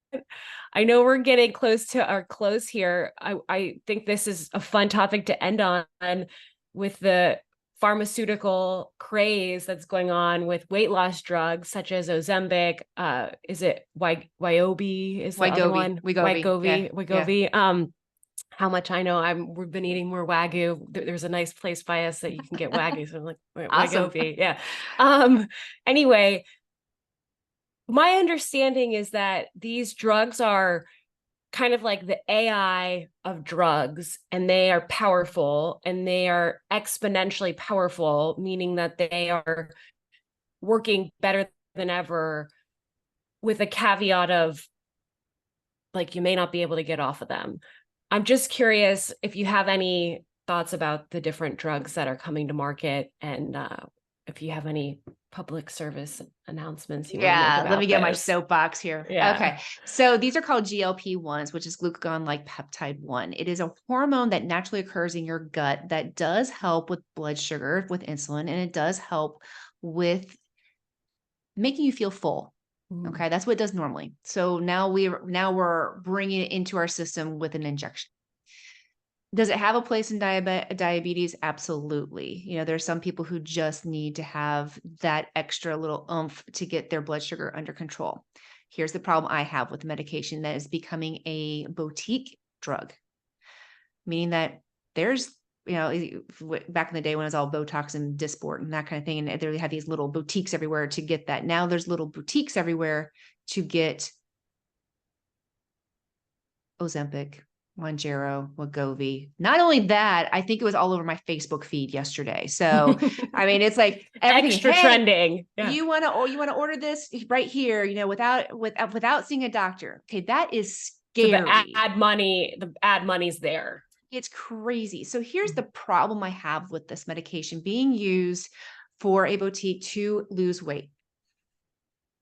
I know we're getting close to our close here. I think this is a fun topic to end on with the pharmaceutical craze that's going on with weight loss drugs such as Ozempic. Is it Wyobi is the other Wegovy, one? Wegovy. Yeah. Yeah. Wegovy. How much I know, we've been eating more Wagyu. There's a nice place by us that you can get Wagyu. So I'm like, Awesome. Wegovy, yeah. Um, anyway, my understanding is that these drugs are kind of like the AI of drugs, and they are powerful and they are exponentially powerful, meaning that they are working better than ever, with a caveat of like you may not be able to get off of them. I'm just curious if you have any thoughts about the different drugs that are coming to market, and if you have any public service announcements you want to make Yeah, let me about get my this. soapbox here. Yeah. Okay. So these are called GLP-1s, which is glucagon-like peptide 1. It is a hormone that naturally occurs in your gut that does help with blood sugar, with insulin, and it does help with making you feel full. Mm-hmm. Okay, that's what it does normally. So now we're bringing it into our system with an injection. Does it have a place in diabetes? Absolutely. There's some people who just need to have that extra little oomph to get their blood sugar under control. Here's the problem I have with medication that is becoming a boutique drug, meaning that there's, back in the day when it was all Botox and Dysport and that kind of thing, and they had these little boutiques everywhere to get that. Now there's little boutiques everywhere to get Ozempic, Mounjaro, Wegovy. Not only that, I think it was all over my Facebook feed yesterday. So, I mean, it's like everything. Extra Hey, trending. Yeah. you want to order this right here, without seeing a doctor. Okay, that is So scary. the ad money's there. It's crazy. So here's the problem I have with this medication being used for a boutique to lose weight.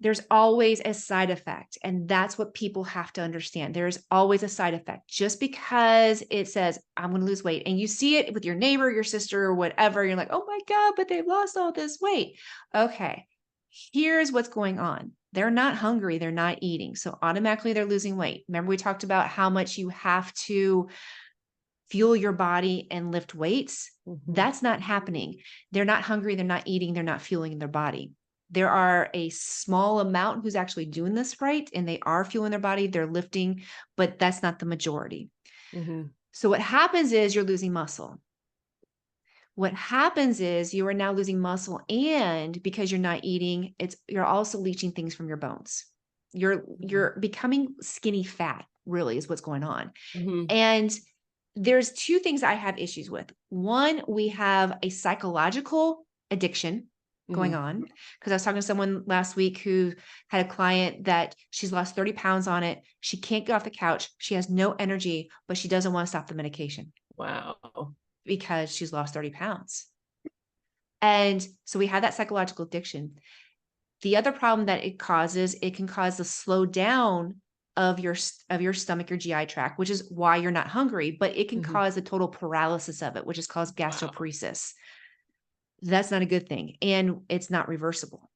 There's always a side effect. And that's what people have to understand. There's always a side effect. Just because it says, I'm going to lose weight, and you see it with your neighbor, your sister, or whatever, you're like, oh my God, but they've lost all this weight. Okay, here's what's going on. They're not hungry. They're not eating. So automatically they're losing weight. Remember, we talked about how much you have to fuel your body and lift weights? Mm-hmm. That's not happening. They're not hungry. They're not eating. They're not fueling their body. There are a small amount who's actually doing this right, and they are fueling their body. They're lifting, but that's not the majority. Mm-hmm. So what happens is you're losing muscle. What happens is you are now losing muscle, and because you're not eating, you're also leaching things from your bones. You're becoming skinny fat, really, is what's going on. Mm-hmm. And there's two things I have issues with. One, we have a psychological addiction, going on. Because I was talking to someone last week who had a client that she's lost 30 pounds on it. She can't get off the couch. She has no energy, but she doesn't want to stop the medication Wow. because she's lost 30 pounds. And so we had that psychological addiction. The other problem that it causes, it can cause the slow down of your stomach, your GI tract, which is why you're not hungry, but it can cause a total paralysis of it, which is called gastroparesis. That's not a good thing. And it's not reversible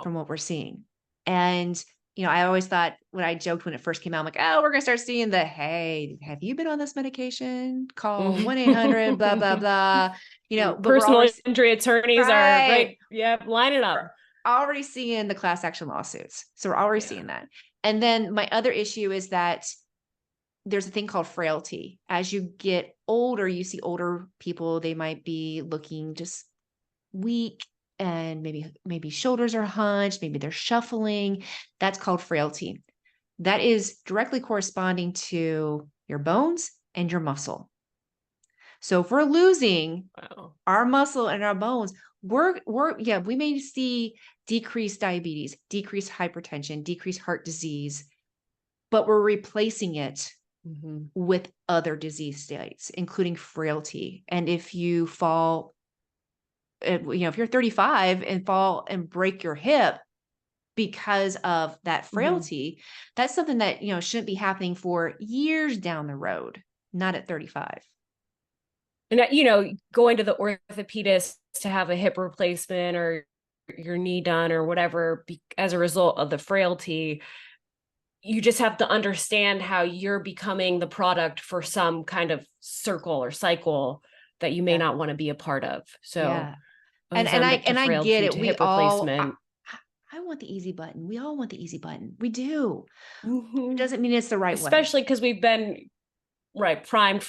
from what we're seeing. And, I always thought when I joked when it first came out, I'm like, oh, we're going to start seeing hey, have you been on this medication? Call 1-800, blah, blah, blah. But Personal injury attorneys are right. Yeah. Line it up. We're already seeing the class action lawsuits. So we're already seeing that. And then my other issue is that there's a thing called frailty. As you get older, you see older people, they might be looking just weak, and maybe shoulders are hunched, maybe they're shuffling. That's called frailty. That is directly corresponding to your bones and your muscle. So if we're losing our muscle and our bones, we may see decreased diabetes, decreased hypertension, decreased heart disease, but we're replacing it with other disease states, including frailty. And if you fall, if you're 35 and fall and break your hip because of that frailty, that's something that, shouldn't be happening for years down the road, not at 35. And, going to the orthopedist to have a hip replacement or your knee done or whatever, as a result of the frailty, you just have to understand how you're becoming the product for some kind of circle or cycle that you may not want to be a part of. So and I get it. We all, I want the easy button. We all want the easy button. We do. It doesn't mean it's the right way. Especially because we've been primed,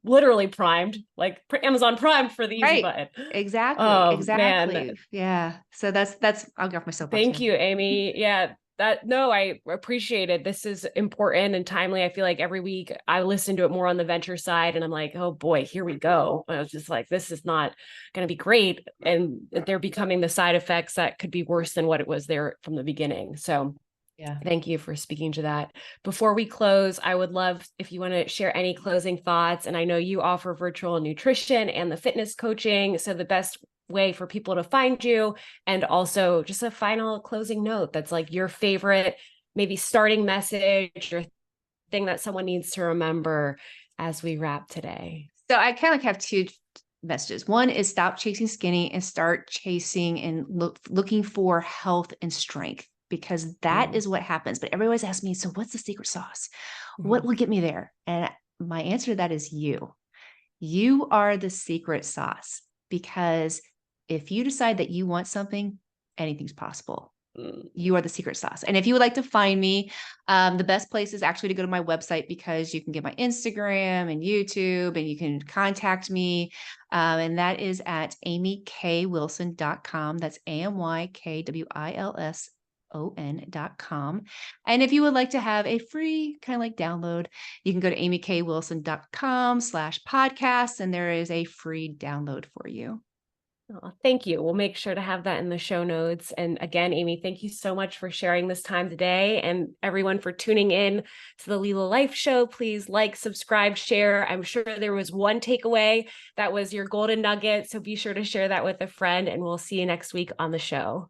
literally primed, like Amazon Prime for the easy button. Exactly. Oh, exactly. Man. Yeah. So that's I'll get off my soapbox. Thank you, Amy. Yeah. I appreciate it. This is important and timely. I feel like every week I listen to it more on the venture side and I'm like, oh boy, here we go. I was just like, this is not going to be great. And they're becoming the side effects that could be worse than what it was there from the beginning. So thank you for speaking to that. Before we close, I would love if you want to share any closing thoughts. And I know you offer virtual nutrition and the fitness coaching. So the best way for people to find you, and also just a final closing note that's like your favorite, maybe starting message or thing that someone needs to remember as we wrap today. So I kind of have two messages. One is stop chasing skinny and start chasing and looking for health and strength, because that is what happens. But everybody always asks me, so what's the secret sauce? What will get me there? And my answer to that is you. You are the secret sauce, because if you decide that you want something, anything's possible. You are the secret sauce. And if you would like to find me, the best place is actually to go to my website, because you can get my Instagram and YouTube, and you can contact me. And that is at amykwilson.com. That's AMYKWILSON.com. And if you would like to have a free kind of like download, you can go to amykwilson.com/podcast, and there is a free download for you. Oh, thank you. We'll make sure to have that in the show notes. And again, Amy, thank you so much for sharing this time today, and everyone for tuning in to the Lila Life Show. Please like, subscribe, share. I'm sure there was one takeaway that was your golden nugget. So be sure to share that with a friend, and we'll see you next week on the show.